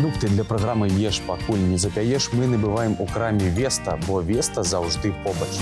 Прадукты для праграмы «Еш, пакуль не запяеш» мы набываем у краме «Веста», бо «Веста» заўжды побач.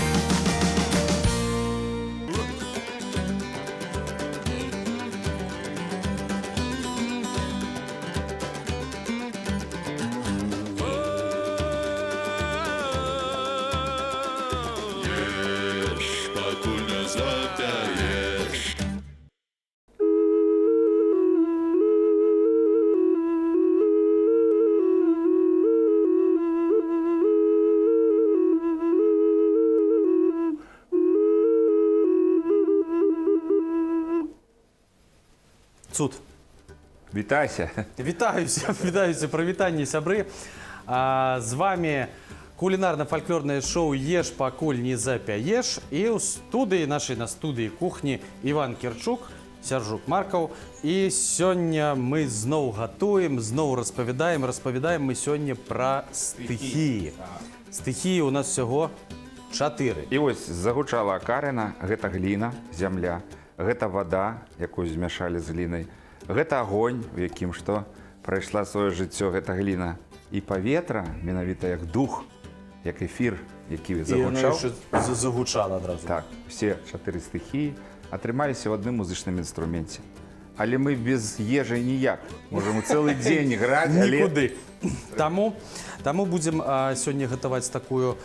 Цуд. Вітайся. Вітаюся, прывітанне, сябры. З вами кулінарна-фальклорнае шоу «Еш, пакуль не запяеш». І ў студыі нашай, на студыі кухні, Іван Кірчук, Сяржук Маркаў. І сёння мы зноў гатуем, зноў распавядаем. Распавядаем мы сёння пра стыхіі. Стыхіі у нас всяго 4. І вось загучала акарына, гэта гліна, зямля. Гэта вада, якую змяшалі з глінай. Гэта агонь, у якім што прайшла сваё жыццё, гэта гліна. І паветра, менавіта як дух, як эфір, які загучаў. І загучала адразу. Так, усе 4 стыхіі атрымаліся ў адным музычным інструменце. Але мы без ежы ніяк. Можам у цэлы дзень граць, але... Нікуды. Таму будзем сёння гатаваць такую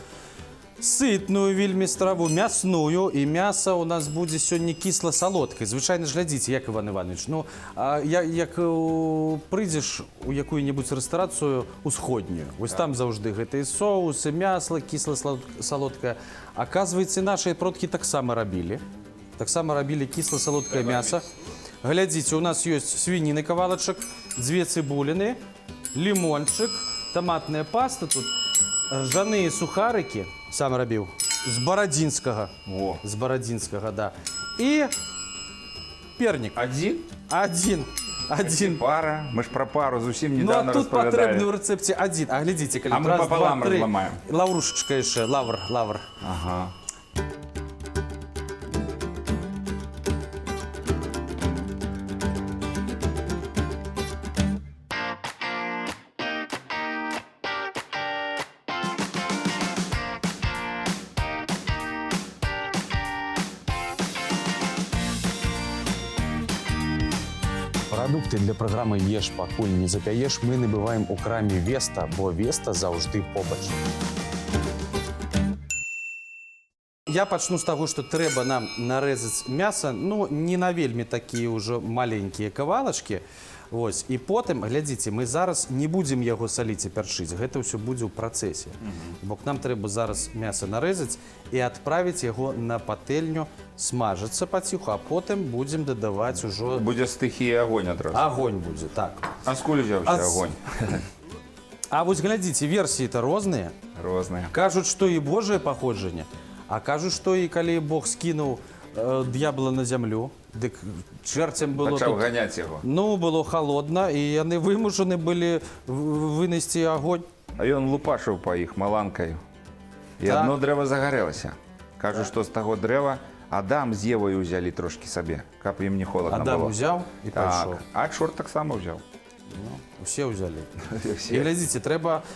сытную вельмі страву, мясную, і мяса у нас будзе сёння кісла-салодкай. Звычайна ж глядзіце, як Іван Іванович, ну, як прыйдзеш у якую-небудзь рэстарацыю усходнюю, вось там заўжды гэтыя соусы, мясла, кісла-салодкае. Аказваецца, нашыя продкі таксама рабілі. Таксама рабілі кісла-салодкае мяса. Глядзіце, у нас ёсць свініны кавалачак, 2 цыбуліны, лімончык, таматная паста тут, ржаныя сухарыкі, сам рабіў, з барадзінскага. О. З барадзінскага, да. І пернік. Адзін. Пара. Мы ж пра пару зусім Ну, а недавно тут патрэбны ў распавядалі. рэцэпце адзін. А глядзіце, калі А мы папалам разламаем. Лаўрушачка яшчэ, лавр. Ага. Прадукты для праграмы «Еш, пакуль не запяеш» мы набываем у краме «Веста», бо «Веста» заўжды побач. Я пачну з таго, што трэба нам нарэзаць мяса, ну, не на вельмі такія ўжо маленькія кавалачкі. Вось. І потым, глядзіце, мы зараз не будзем яго саліць і пярчыць. Гэта ўсё будзе ў працэсе. Бо нам трэба зараз мяса нарэзаць і адправіць яго на патэльню смажыцца паціху, а потым будзем дадаваць ужо... Будзе стыхія агонь адразу. Агонь будзе, так. А скуль узяўся агонь? А вось глядзіце, версіі-то розныя. Розныя. Кажуць, што і Божае паходжанне, а кажуць, што і калі Бог скінуў д'ябла на зямлю, дык чэрцям было... Пачаў ганяць яго. Ну, было халодна, і яны вымушаны былі вынесці агонь. А ён лупашыў па іх маланкаю. І Так. адно дрэва загарэлася. Кажуць, што з таго дрэва Адам з Евою ўзялі трошкі сабе, каб ім не холодна Адам было. узяў і пайшоў. Так, а чорт таксама ўзяў. Усе ўзялі. І глядзіце, трэба,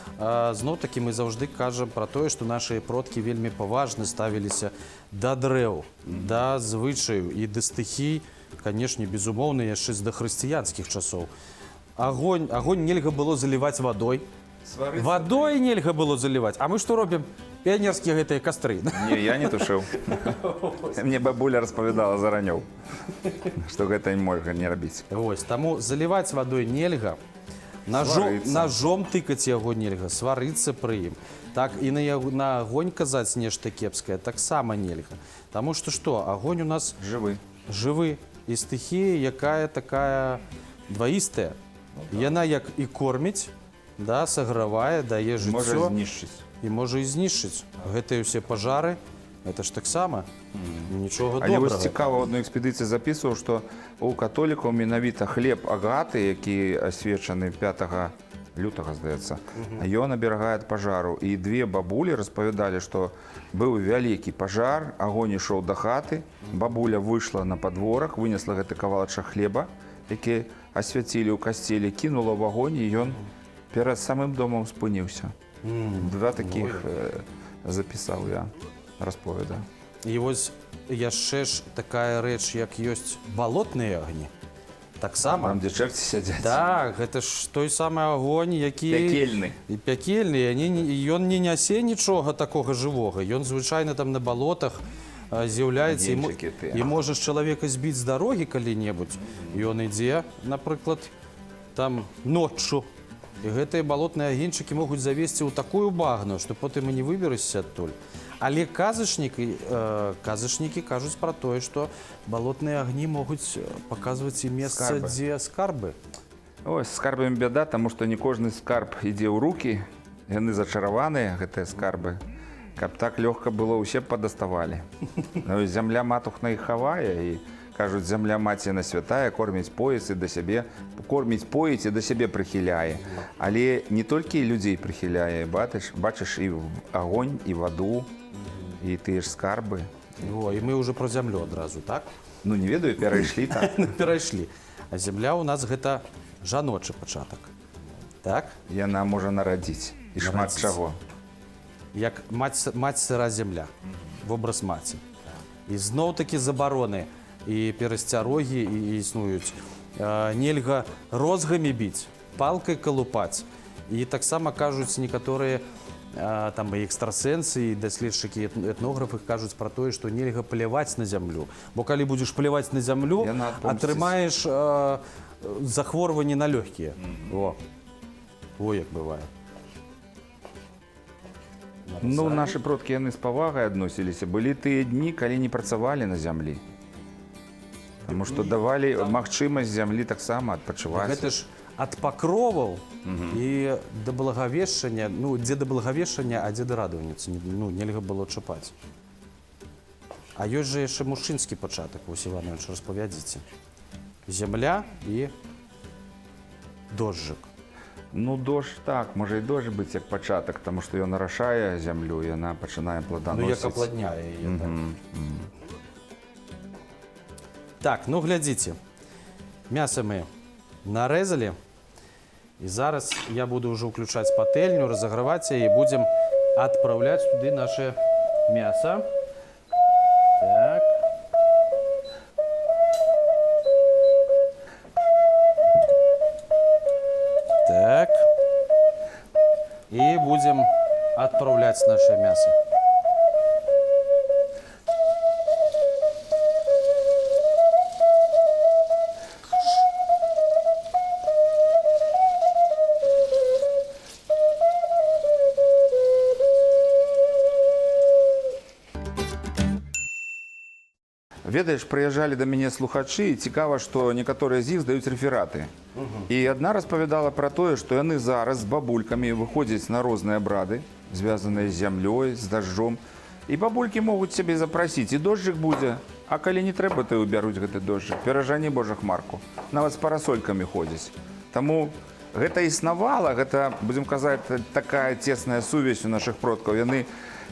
зноў-такі мы заўжды кажам пра тое, што нашыя продкі вельмі паважна ставіліся да дрэў, да звычаю і да стыхій, канешне, безумоўна, яшчэ з дахрысціянскіх часоў. Агонь нельга было заліваць вадой. Вадой нельга было заліваць. А мы што робім? Піянерскія гэтыя кастры. Не, я не тушыў. Мне бабуля распавядала заранёў, што гэта можна не рабіць. Вось, таму заліваць вадой нельга, ножом тыкаць яго нельга, сварыцца пры ім. Так і на агонь казаць нешта кепскае таксама нельга. Таму што што, агонь у нас жывы і стыхія, якая такая дваістая. Яна як і корміць, да, сагравае, дае жыццё. Можа знішчыць. І можа і знішчыць. Гэтыя ўсе пажары, гэта ж таксама нічога добрага. Але вось цікава, у адной экспедыцыі запісваў, што у католікаў менавіта хлеб агаты, які асвечаны 5 лютага, здаецца, ён аберагае ад пажару. І 2 бабулі распавядалі, што быў вялікі пажар, агонь ішоў да хаты, бабуля выйшла на падворак, вынесла гэты кавалачак хлеба, які асвяцілі ў касцеле, кінула ў агонь, і ён Перед самым домом спыніўся. Два таких запісаў я расповеда. І вось яшчэ ж такая рэч, як ёсць балотныя агні. Таксама. Там, дзе чэрці сядзяць. Так, гэта ж той самы агонь, які... Пякельны. І пякельны. Ён не нясе нічога такога жывога. Ён звычайна там на балотах з'яўляецца Агеньчыкі тыя. і можаш чалавека збіць з дарогі калі-небудзь. Ён ідзе, напрыклад, там ноччу. І гэтыя балотныя агеньчыкі могуць завесці ў такую багну, што потым і не выберешся адтуль. Але казачнікі кажуць пра тое, што балотныя агні могуць паказваць і месца, Скарбы. дзе скарбы. Ой, з скарбамі бяда, таму што не кожны скарб ідзе ў рукі. Яны зачараваныя, гэтыя скарбы. Каб так лёгка было, усе б падаставалі. Ну, і зямля матухна іх хавае, і кажуць, зямля маці на святая, корміць пояс і да сябе, корміць поіць і да сябе прыхіляе. Але не толькі людзей прыхіляе, бачыш і агонь, і ваду, і тыя ж скарбы. О, і мы ўжо пра зямлю адразу, так? Ну, не ведаю, перайшлі так. Перайшлі. А зямля ў нас гэта жаночы пачатак. Так? Яна можа нарадзіць. І шмат Нарадзіць. чаго. Як маць сыра зямля, вобраз маці. І зноў-такі забароны і перасцярогі і існуюць. Нельга розгамі біць, палкай калупаць. І таксама кажуць некаторыя там і экстрасэнсы, і даследчыкі, этнографы кажуць пра тое, што нельга пляваць на зямлю. Бо калі будзеш пляваць на зямлю, Яна адпомсціць. атрымаеш захворванні на лёгкія. Во як бывае. Ну, нашы продкі, яны з павагай адносіліся. Былі тыя дні, калі не працавалі на зямлі. Таму што давалі магчымасць зямлі таксама адпачываць. Гэта ж ад пакроваў і да благавешчання, ну, дзе да благавешчання, а дзе да радавніцы, ну, нельга было чапаць. А ёсць жа яшчэ мужчынскі пачатак, вось, Іванович, распавядзіце. Зямля і дожджык. Ну, дождж так, можа і дождж быць як пачатак, таму што ён арашае зямлю, і яна пачынае Ну, як пладаносіць. апладняе яе. Так, ну, глядзіце. Мяса мы нарэзалі. І зараз я буду ўжо ўключаць патэльню, разаграваць яе і будзем адпраўляць туды наше мяса. Так. Так. І будзем адпраўляць наше мяса. Ведаеш, прыязджалі да мяне слухачы, і цікава, што некаторыя з іх здаюць рэфераты. І адна распавядала пра тое, што яны зараз з бабулькамі выходзяць на розныя абрады, звязаныя з зямлёй, з дажджом. І бабулькі могуць сябе запрасіць, і дожджык будзе. А калі не трэба, то і ўбяруць гэты дожджык. Перажані Божа хмарку. Нават з парасолькамі ходзяць. Таму гэта існавала, гэта, будзем казаць, такая цесная сувязь у нашых продкаў. Яны,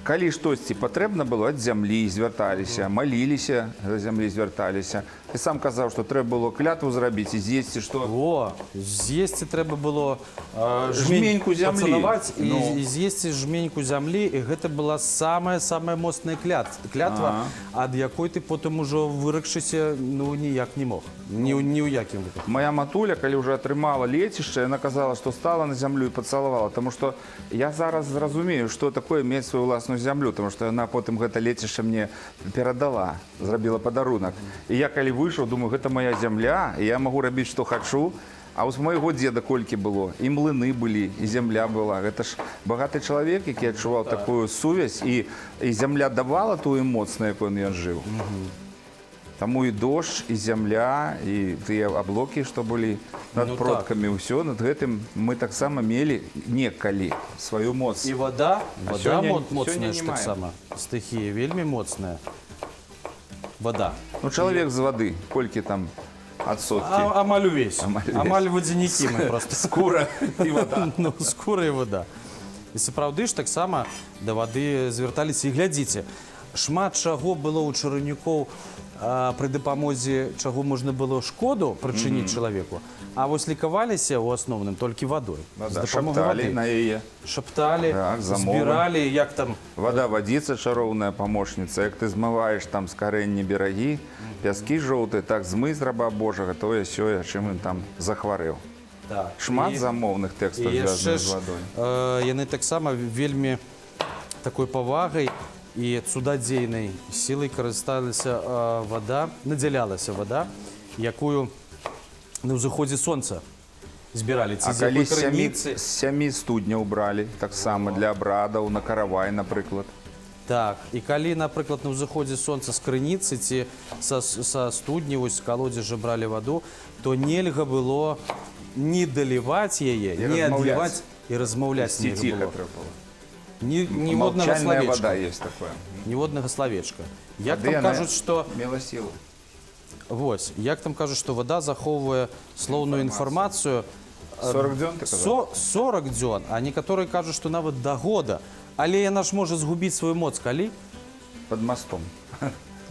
калі штосьці патрэбна было, ад зямлі звярталіся, маліліся, да зямлі звярталіся. Ты сам казаў, што трэба было клятву зрабіць і з'есці, што... О, з'есці трэба было Жменьку зямлі. пацалаваць Ну. і з'есці жменьку зямлі, і гэта была самая-самая моцная клятва, ад якой ты потым ужо выракшыся, ну, ніяк не мог. Ні ў якім выпадку. Моя матуля, калі ўжо атрымала лецішча, яна казала, што стала на зямлю і пацалавала. Таму што я зараз зразумею, што такое мець сваю ўласную зямлю, таму што яна потым гэта лецішча мне перадала, зрабіла падарунак. І я калі выйшаў, думаю, гэта моя зямля, і я магу рабіць, што хачу. А вось майго дзеда колькі было, і млыны былі, і зямля была. Гэта ж багаты чалавек, які адчуваў такую сувязь, і зямля давала тую моцную, якой ён жыў. Таму і дождж, і зямля, і тыя аблокі, што былі над продкамі, ўсё, над гэтым мы таксама мелі некалі сваю моц. І вода сёння моцная ж не маем. таксама. Стыхія вельмі моцная. Вода. Ну, чалавек з вады, колькі там адсоткі? Амаль увесь. Амаль увесь. Амаль вадзянікі мы просто. Скура і вада. Ну, скура і вода. І сапраўды ж таксама да вады звярталіся. І глядзіце, шмат чаго было ў чараўнікоў пры дапамозе чаго можна было шкоду прычыніць чалавеку, а вось лікаваліся ў асноўным толькі вадой. Ну, З да, дапамогай шапталі вады. на яе. Шапталі, Так, замовы. збіралі, як там... Вода водица чароўная помощница. Як ты змываеш там з карэнні берагі, пяскі жоўтыя, так змый з раба Божага, тое сёе, чым ён там захварэў. Так. Шмат І- замоўных тэкстаў І звязаных яшчэ з ж вадой. яны таксама вельмі такой павагай і цудадзейнай сілай карысталася вада, надзялялася вада, якую на ўзыходзе сонца збіралі. А калі з 7 студняў бралі, таксама для абрадаў, на каравай, напрыклад. Так, і калі, напрыклад, на ўзыходзе сонца з крыніцы ці са студні, вось з калодзежа бралі ваду, то нельга было не даліваць яе, І не размаўляць. адліваць і размаўляць Ці нельга ціха было. трэба было. Ніводнага Молчальная вода словечка. есть такое. Ніводнага словечка. Як Тады там яна кажуць, што... мела сілу. Вось, як там кажуць, што вада захоўвае слоўную інфармацыю 40 дзён, ты казаў? 40 дзён, а некаторыя кажуць, што нават да года. Але яна ж можа згубіць сваю моц, калі? Пад мастом.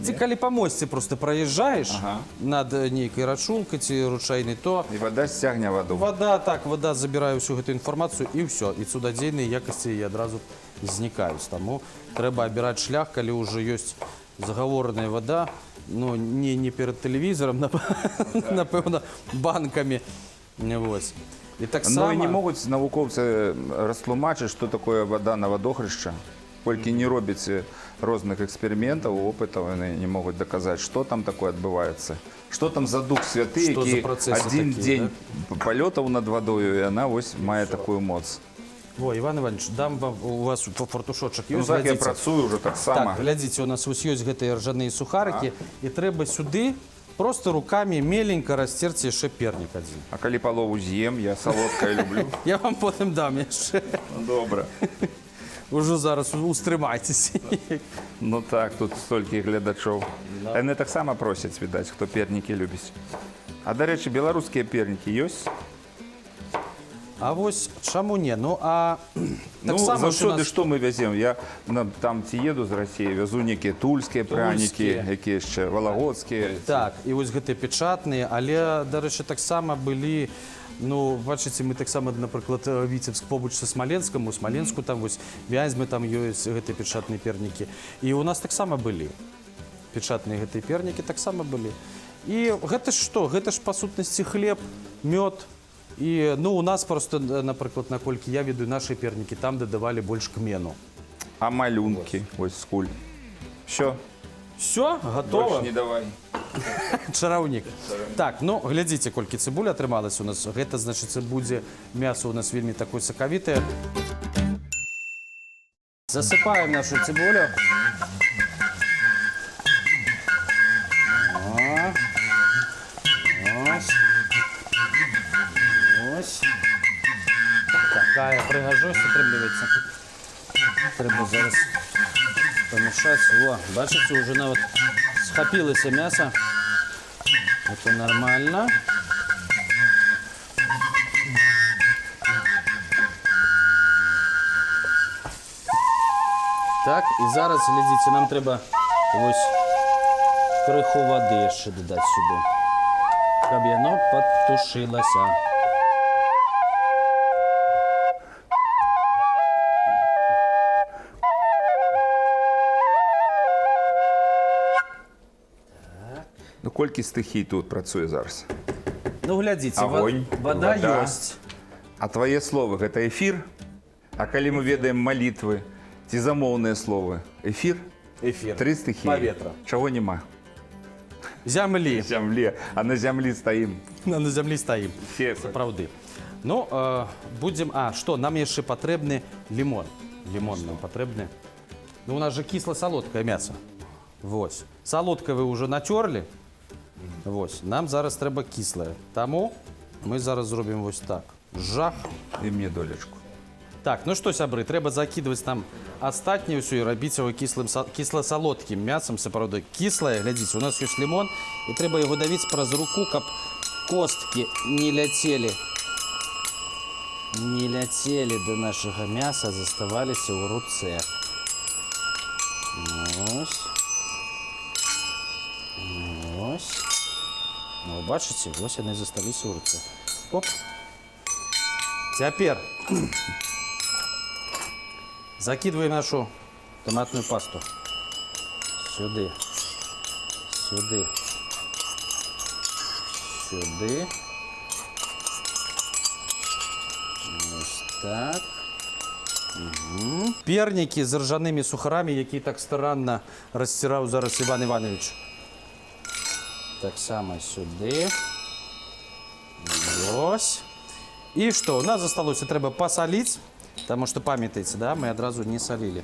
Ці калі па мосце проста праязджаеш Ага. над нейкай рачулкай ці ручайнай, то І вода сцягне ваду. вода забірае ўсю гэту інфармацыю і ўсё. І цудадзейныя якасці яе адразу знікаюць. Таму трэба абіраць шлях, калі ўжо ёсць загавораная вода, ну, не перад тэлевізорам, напэўна, банкамі. Вось. І Ну таксама... і не могуць навукоўцы растлумачыць, што такое вода на вадохрышча. Колькі не робіць розных эксперыментаў, опытаў, яны не могуць даказаць, што там такое адбываецца. Што там за дух святы, Што за які працэсы адзін такія, дзень палётаў над вадою, і яна вось мае такую моц. Во, Іван Іванович, дам вам, у вас фартушочак Ну ёсць, так я глядзіце. працую ўжо таксама. Так, глядзіце, у нас вось ёсць гэтыя ржаныя сухарыкі, і трэба сюды просто рукамі меленька расцерці яшчэ пернік адзін. А калі палову з'ем, я салодкае люблю. Я вам потым дам яшчэ. Добра. Ужо зараз устрымайцеся. Ну так, тут столькі глядачоў. Яны таксама просяць, відаць, хто пернікі любіць. А, дарэчы, беларускія пернікі ёсць? А вось чаму не? Ну, а Ну, таксама ж у заўсёды нас... што мы вязем? Я там ці еду з Расіі, вязу нейкія тульскія прянікі, Тульскія. якія яшчэ валагодскія. Так, і вось гэтыя печатныя, але, дарэчы, таксама былі, ну, бачыце, мы таксама, напрыклад, Віцебск побач са Смаленскам, у Смаленску там вось Вязьмы, там ёсць гэтыя печатныя пернікі. І у нас таксама былі. Печатныя гэтыя пернікі таксама былі. І гэта ж што? Гэта ж, па сутнасці, хлеб, мёд. І, ну, у нас просто, напрыклад, наколькі я ведаю, нашы пернікі там дадавалі больш кмену. А малюнкі, вось скуль. Всё, Все, готово. больш не давай. Чараўнік. Так, ну, глядзіце, колькі цыбуля атрымалася у нас. Гэта, значыць, будзе мясо у нас вельмі такое сакавітае. Засыпаем нашу цыбулю. Ось. Ось. Такая прыгажосць атрымліваецца. Трэба зараз памяшаць. О, бачыце, уже нават схапілася мяса. Это нормально. Так, і зараз, глядзіце, нам трэба вось крыху вады яшчэ дадаць сюды, каб яно падтушылася. Ну колькі стыхій тут працуе зараз? Ну, глядзіце, Агонь, вода вода. ёсць. А твае словы гэта эфір? А калі мы ведаем малітвы ці замоўныя словы? Эфір? Эфир. Тры стыхіі. Паветра. Чаго няма? Зямлі. Зямлі. А на зямлі стаім. На зямлі стаім. Все. Сапраўды. Ну, будзем... А, што, нам яшчэ патрэбны лімон. Лімон нам патрэбны. Ну, у нас же кісла-салодкае мяса. Вось. Салодкае вы ўжо нацёрлі. Вось. Нам зараз трэба кіслае. Таму мы зараз зробім вось так. Жах. І мне долечку. Так, ну што, сябры, трэба закідваць там астатняе ўсё і рабіць яго кісла-салодкім мясам, сапраўды. Кіслае, глядзіце, у нас ёсць лімон, і трэба яго давіць праз руку, каб косткі не ляцелі. Не ляцелі да нашага мяса, заставаліся ў руцэ. Ось. Ось. Ну, ви бачите, ось вони засталися у руці. Оп. Тепер закидываем нашу томатную пасту. Сюди. Сюди. Сюди. Ось так. Угу. Перники з ржаними сухарами, які так старанно розтирав зараз Іван Іванович. Так само сюди. Ось. І що? У нас залишилося, треба посолити, тому що, пам'ятаєте, да, ми одразу не солили.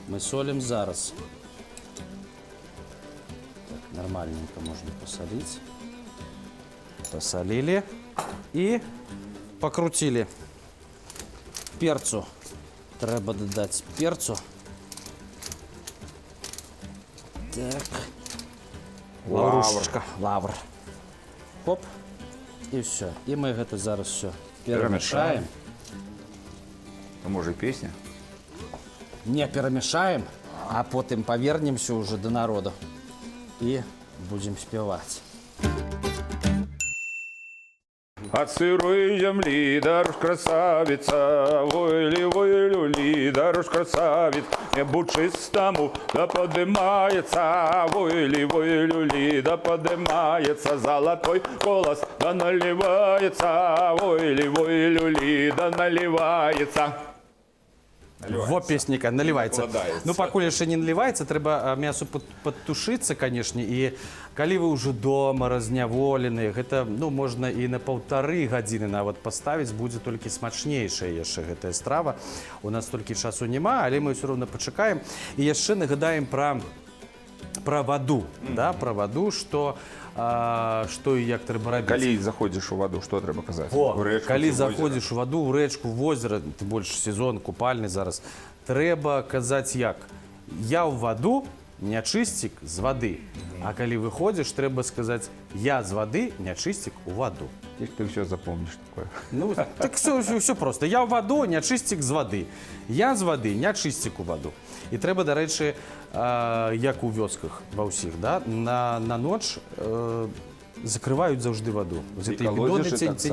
Ми солимо зараз. Так, нормальненько можна посолити. Посолили і покрутили. Перцю. Треба додати перцю. Так. Лаврушечка. Лавр. Хоп. І все. І ми це зараз все перемішаємо. А може і пісня? Не перемішаємо, а потім повернемося вже до народу і будемо співати. От сырой земли, дорож красавица, войли, люли, дорож красавиц, небу чистому, да подымается, войли, люли, да подымается, золотой колос, да наливается, войли, люли, да наливается. Во песніка наливається. Вкладається. Ну, пакуль ще не наливається, треба м'ясо підтушитися, звісно, і коли ви вже вдома розняволены, гэта, ну, можна і на 1,5 гадзіни нават поставіць, будзе толькі смачнейшая яшчэ гэтая страва. У нас толькі часу няма, але мы ўсё роўна пачакаем. І яшчэ нагадаем пра ваду, да, пра ваду, што і як трэба рабіць. Калі заходзіш у ваду, што трэба казаць? О, У рэчку калі ці ў заходзіш у ваду, у рэчку, в озера, тым больш сезон купальны зараз, трэба казаць як? Я ў ваду, нячысцік з вады. А калі выходзіш, трэба сказаць я з вады, нячысцік у ваду. озера? Ты ўсё запомніш такое. Ну, так все просто. Я ў ваду, нячысцік з вады. Я з вады, нячысцік у ваду. І трэба, дарэчы, як у вёсках ва ўсіх, да? На ноч закрываюць заўжды ваду. Гэтыя бідоны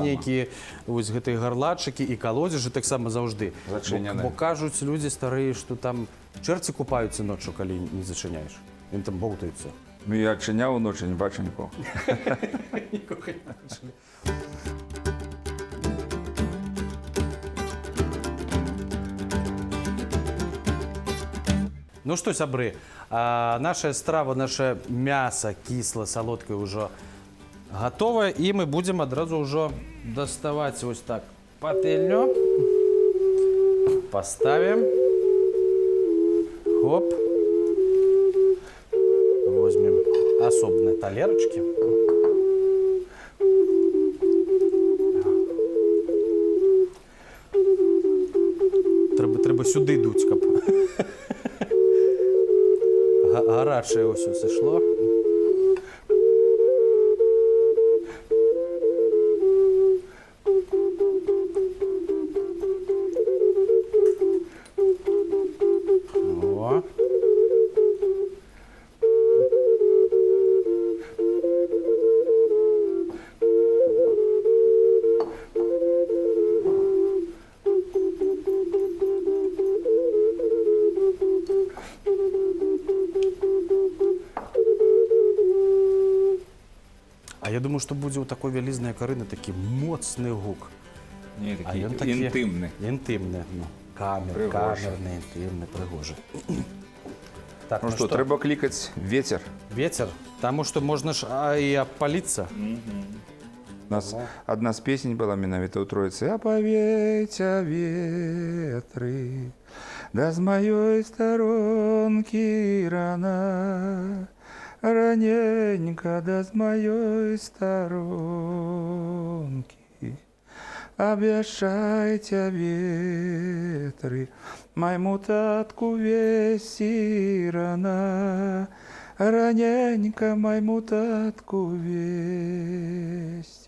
нейкія, вось гэтыя гарлачыкі і калодзежы таксама заўжды. Зачынены. Бо кажуць людзі старыя, што там чэрці купаюцца ноччу, калі не зачыняеш. Ім там боўтаюцца. Ну, я адчыняў уночы, не бачу нікога. Нікога не бачылі. Ну что, сябры, наша страва, наше мясо кисло-солодкое уже готовое. И мы будем одразу уже доставать вот так пательню. Поставим. Хоп. Возьмем особные талерочки. Треба сюди дуть, кап. Гаряче ось все йшло. О. А я думаю, што будзе ў такой вялізнай карыны такі моцны гук. Не, А такі ён такі інтымны. Інтымны, ну, Прыгожы. камерны, інтымны, прыгожы. Так, Ну што, трэба клікаць ветер. Ветер, таму што можна ж і абпаліцца. У нас одна з песень была менавіта ў Троіцы. «Апавейце ветры, да з маёй старонкі рана, раненька, да з маёй старонкі. Абяшайце ветры, майму татку весці рана, раненька, майму татку весці».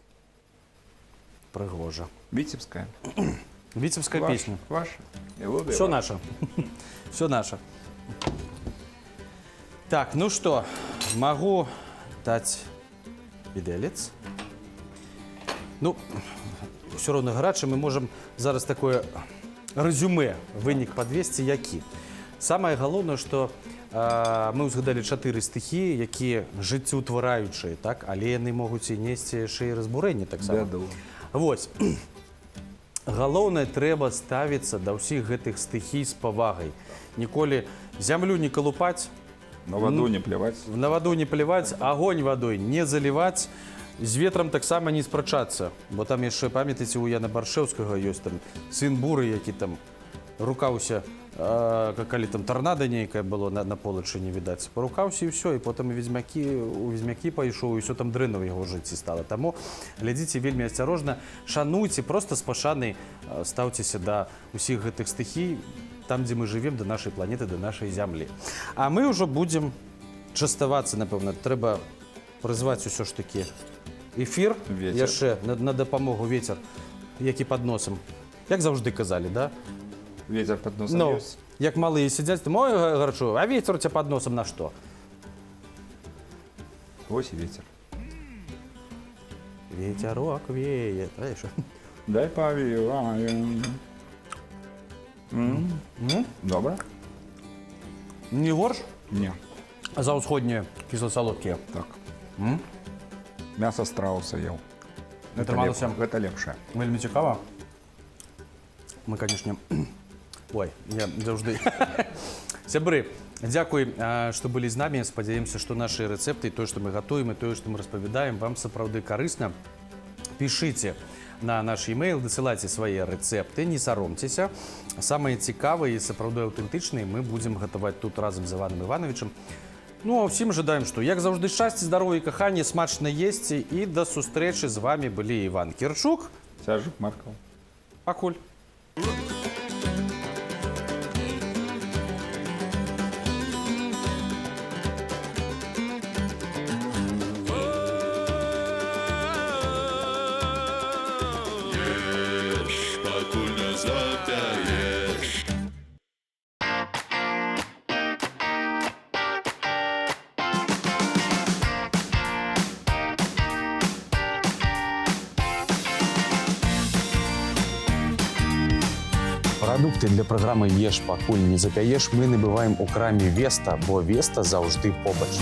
Прыгожа. Витебская. Витебская песня. Ваша. Все наше. Все наше. Так, ну что, могу дать Віделець. Ну, все одно гаряче, ми можемо зараз таке резюме, винік підвести, які. Саме головне, що ми згадали 4 стихії, які життєутвораючі, так? Але вони можуть і нести ще й розбурення, так само. Беду. Ось. Головне, треба ставитися до всіх гэтых стихій з повагою. Ніколи землю не колупати, На воду не плевать. на воду не плевать, огонь водой не заливать, з ветром так само не спрачатися. Бо там ще, пам'ятаєте, у Яна Баршевського є там син бурий, який там рукався, коли там торнадо нейкое було на Полочині, видать. Порукався і все, і потім у Візьмяки пішов, і все там дринно в його житті стало. Тому глядіть вельми осторожно, шануйте, просто з пошаною ставтеся до усіх гэтых стихій, там, де ми живемо, до нашої планети, до нашої землі. А ми вже будемо частуватися, напевно. Треба призвати все ж таки ефір. Вітер. Я ще на допомогу вітер, який під носом. Як завжди казали, да? Ветер под носом Ну, есть. як малі сидять, ой, горчу, а вітер у тебе під носом на що? Ось и ветер. Ветерок веє. Знаєш? Дай повиваю. Добре? Не горш? Не. За усходні кисло-солодкі. Так. Мясо страуса ел. Это, Трималося. это лепше. Вельми цікаво. Ми, звісно... Ой, я завжди... Сябры, дякую, что были з нами. Спадзяемся, что наши рецепты, то, что мы готовим, и то, что мы распавядаем, вам сапраўды карысна. Пишите на наш e-mail, дасылайце свае рэцэпты, не саромцеся. Самыя цікавыя і сапраўды аўтэнтычныя мы будзем гатаваць тут разам з Іваном Івановичем. Ну, а ўсім жадаем, што, як заўжды, шчасця, здароўя і кахання, смачна есці, і да сустрэчы з вами былі Іван Кірчук. Сержик Марков. Пакуль. Пакуль не запяеш. Прадукты для праграмы «Еш, пакуль не запяеш» мы набываем у краме Веста, бо Веста заўжды побач.